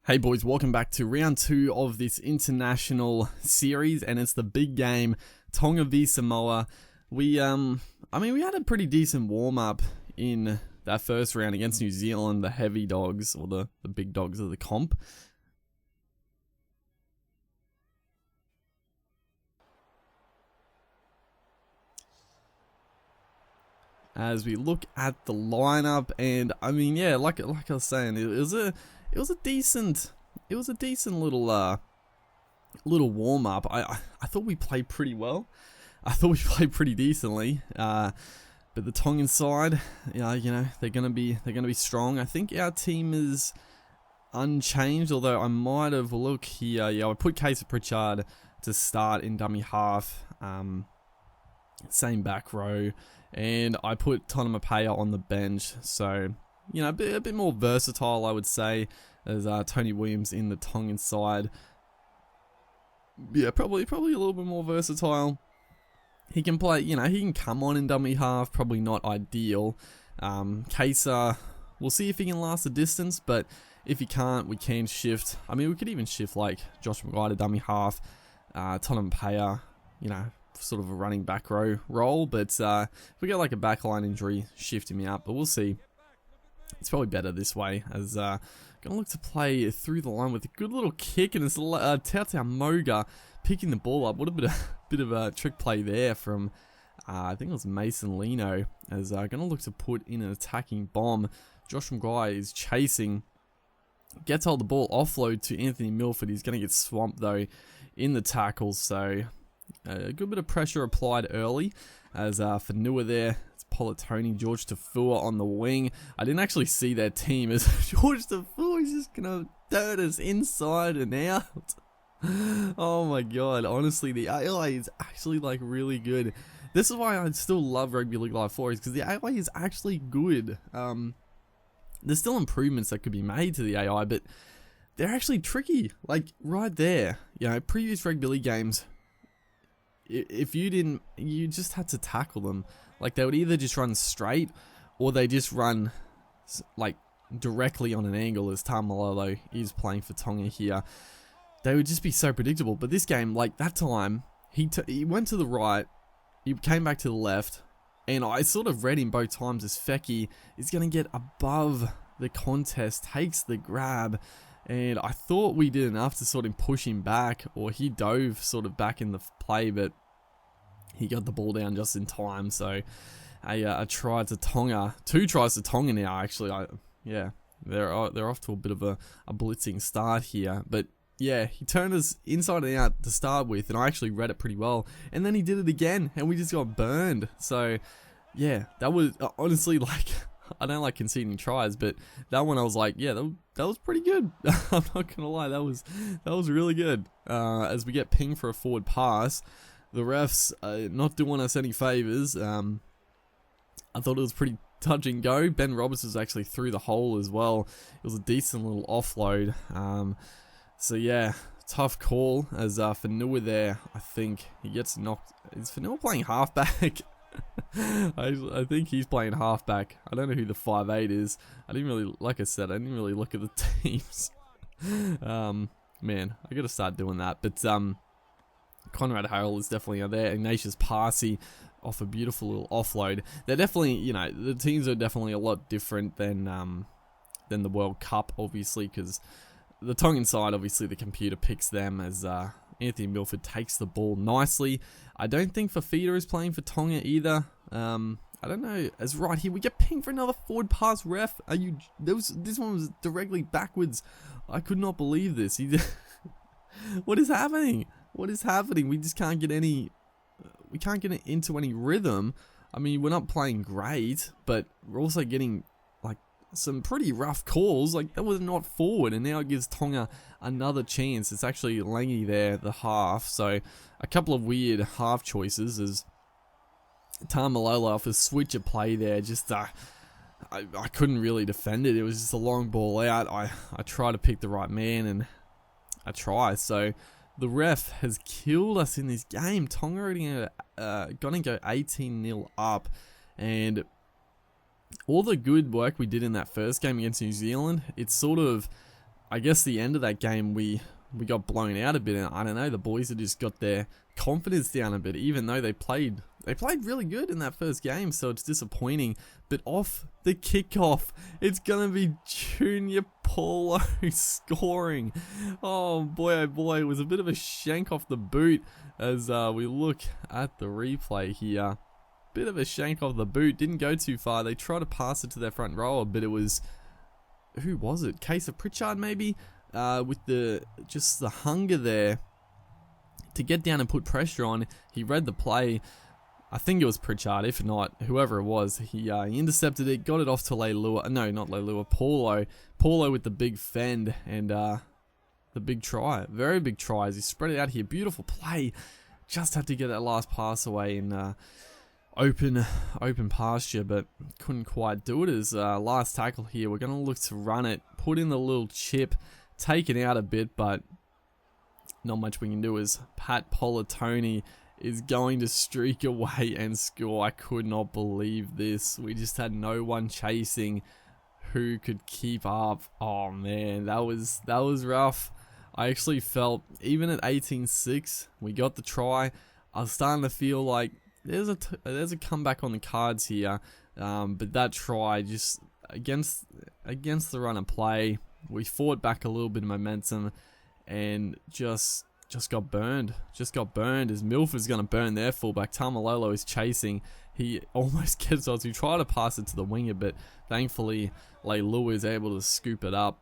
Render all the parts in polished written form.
Hey boys, welcome back to round 2 of this international series, and it's the big game, Tonga v Samoa. We had a pretty decent warm-up in that first round against New Zealand, the heavy dogs, or the big dogs of the comp. As we look at the lineup, and like I was saying, it was a decent little warm up. I thought we played pretty well. I thought we played pretty decently. But the Tongan side, they're gonna be strong. I think our team is unchanged, although I might have look here. I put Casey Pritchard to start in dummy half. Same back row, and I put Tonga on the bench. So a bit more versatile, I would say. There's Tony Williams in the Tongan side. Yeah, probably a little bit more versatile. He can play, he can come on in dummy half, probably not ideal. Kesa, we'll see if he can last the distance, but if he can't, we can shift. We could even shift like Josh McGuire to dummy half, Tonga, sort of a running back row role, but if we get like a backline injury, shift him out, but we'll see. It's probably better this way, as gonna look to play through the line with a good little kick, and it's Tautau Moga picking the ball up. What a bit of a trick play there from I think it was Mason Lino, as gonna look to put in an attacking bomb. Josh McGuire is chasing, gets hold of the ball, offload to Anthony Milford. He's gonna get swamped though in the tackles, so a good bit of pressure applied early, as Fanua there. Politoni, George Tafua on the wing. I didn't actually see their team, as George Tafua is just gonna turn us inside and out. Oh my god, honestly, the AI is actually like really good. This is why I still love Rugby League Live 4, is because the AI is actually good. There's still improvements that could be made to the AI, but they're actually tricky. Like right there, previous Rugby League games, if you didn't, you just had to tackle them. Like they would either just run straight, or they just run like directly on an angle, as Tamalolo is playing for Tonga here. They would just be so predictable. But this game, like that time, he went to the right, he came back to the left, and I sort of read him both times as Feki is going to get above the contest, takes the grab, and I thought we did enough to sort of push him back, or he dove sort of back in the play, but he got the ball down just in time. So a try to Tonga, 2 tries to Tonga now actually. They're off to a bit of a blitzing start here, but yeah, he turned us inside and out to start with, and I actually read it pretty well, and then he did it again, and we just got burned. So yeah, that was honestly, like, I don't like conceding tries, but that one I was like, yeah, that was pretty good. I'm not gonna lie, that was really good. As we get pinged for a forward pass, the refs not doing us any favors. I thought it was pretty touch and go. Ben Roberts was actually through the hole as well. It was a decent little offload. So yeah, tough call, as Fanua there, I think he gets knocked. Is Fanua playing halfback? I think he's playing halfback. I don't know who the 5'8" is. Like I said, I didn't really look at the teams. Man, I gotta start doing that. But Conrad Harrell is definitely there. Ignatius Parsi off a beautiful little offload. They're definitely, the teams are definitely a lot different than the World Cup, obviously, because the Tongan side, obviously, the computer picks them, as Anthony Milford takes the ball nicely. I don't think Fafita is playing for Tonga either. I don't know. As right here, we get pinged for another forward pass, ref. This one was directly backwards. I could not believe this. What is happening? What is happening? We just can't get any. We can't get into any rhythm. We're not playing great, but we're also getting like some pretty rough calls. Like that was not forward, and now it gives Tonga another chance. It's actually Langy there, the half. So a couple of weird half choices as Tamalolo off a switch of play there. Just I couldn't really defend it. It was just a long ball out. I tried to pick the right man, and I try. So the ref has killed us in this game. Tonga already gonna go 18-0 up, and all the good work we did in that first game against New Zealand, it's sort of I guess the end of that game, we got blown out a bit, and I don't know, the boys had just got their confidence down a bit, even though they played really good in that first game, so it's disappointing. But off the kickoff, it's gonna be Junior Paulo scoring. Oh boy, it was a bit of a shank off the boot as we look at the replay here. Bit of a shank off the boot, didn't go too far. They tried to pass it to their front rower, but it was, who was it? Case of Pritchard maybe? With the hunger there to get down and put pressure on. He read the play. I think it was Pritchard, if not, whoever it was. He intercepted it, got it off to Leilua. No, not Leilua, Paulo. Paulo with the big fend and the big try. Very big try as he spread it out here. Beautiful play. Just had to get that last pass away in open pasture, but couldn't quite do it. As last tackle here, we're going to look to run it, put in the little chip, take it out a bit, but not much we can do as Pat Politoni is going to streak away and score. I could not believe this. We just had no one chasing who could keep up. Oh man, that was rough. I actually felt, even at 18-6, we got the try. I was starting to feel like there's a comeback on the cards here, but that try just against the run of play, we fought back a little bit of momentum and just got burned. Just got burned as Milford's going to burn their fullback. Tamalolo is chasing. He almost gets us. We try to pass it to the winger, but thankfully Leilua is able to scoop it up.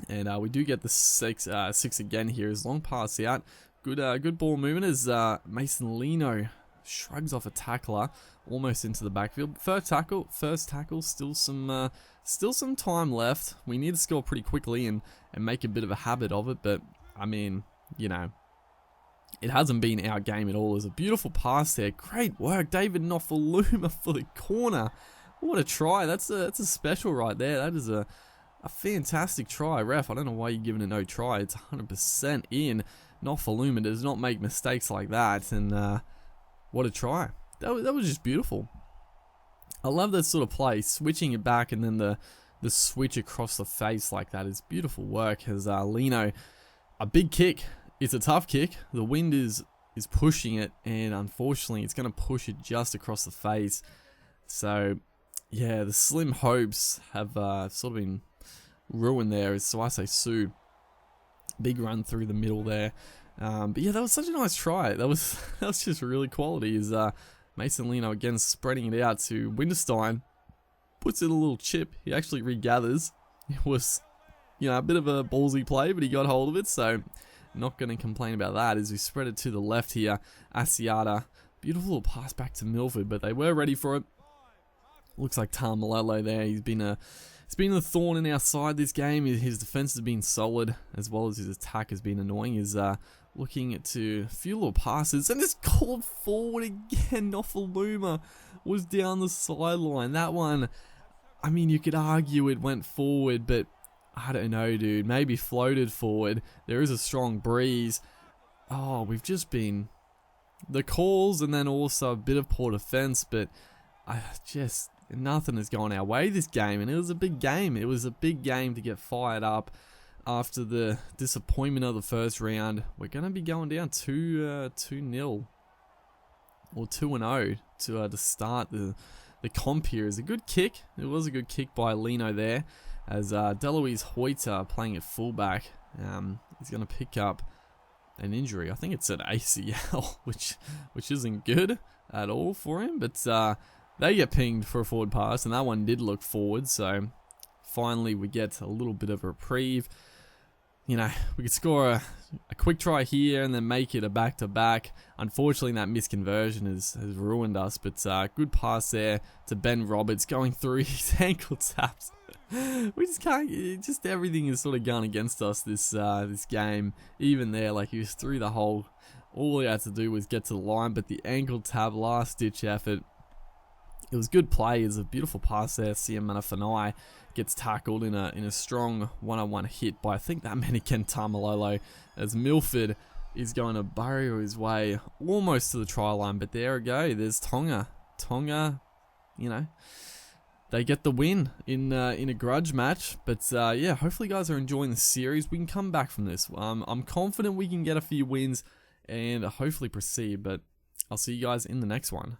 And we do get the six again here. As long pass out. Good ball movement as Mason Lino shrugs off a tackler almost into the backfield. First tackle, still some time left. We need to score pretty quickly and make a bit of a habit of it, but I mean, you know, it hasn't been our game at all. There's a beautiful pass there. Great work, David Nofaluma for the corner. What a try. That's a special right there. That is a fantastic try. Ref, I don't know why you're giving it no try. It's 100% in. Nofaluma does not make mistakes like that, and what a try. That was just beautiful. I love that sort of play, switching it back and then the switch across the face like that is beautiful work. As Lino, a big kick. It's a tough kick. The wind is pushing it, and unfortunately it's going to push it just across the face. So yeah, the slim hopes have sort of been ruined there as Suase Su. Big run through the middle there. But yeah, that was such a nice try. That was just really quality. Is Mason Lino again spreading it out to Winterstein, puts in a little chip. He actually regathers. It was, you know, a bit of a ballsy play, but he got hold of it. So not going to complain about that. As we spread it to the left here, Asiata, beautiful little pass back to Milford, but they were ready for it. Looks like Tamalolo there. He's been a thorn in our side this game. His defense has been solid, as well as his attack has been annoying. He's looking to a few little passes, and it's called forward again. Nofaluma was down the sideline. That one, I mean, you could argue it went forward, but I don't know, dude. Maybe floated forward. There is a strong breeze. Oh, we've just been the calls, and then also a bit of poor defense, but nothing has gone our way this game, and it was a big game. It was a big game to get fired up after the disappointment of the first round. We're going to be going down 2-0 or 2-0 to start the comp here. Is a good kick. It was a good kick by Lino there, as Deloise Hoyter playing at fullback. He's going to pick up an injury. I think it's an ACL, which isn't good at all for him, but they get pinged for a forward pass, and that one did look forward, so finally we get a little bit of a reprieve. You know, we could score a quick try here and then make it a back-to-back. Unfortunately, that misconversion has ruined us, but good pass there to Ben Roberts, going through his ankle taps. We just can't, just everything is sort of gone against us this game. Even there, like, he was through the hole. All he had to do was get to the line, but the ankle tap, last-ditch effort. It was good play. It's a beautiful pass there. Sia Manafanai gets tackled in a strong one-on-one hit by, I think that meant again Tamalolo, as Milford is going to burrow his way almost to the try line. But there we go. There's Tonga. Tonga, you know, they get the win in a grudge match. But yeah, hopefully you guys are enjoying the series. We can come back from this. I'm confident we can get a few wins and hopefully proceed. But I'll see you guys in the next one.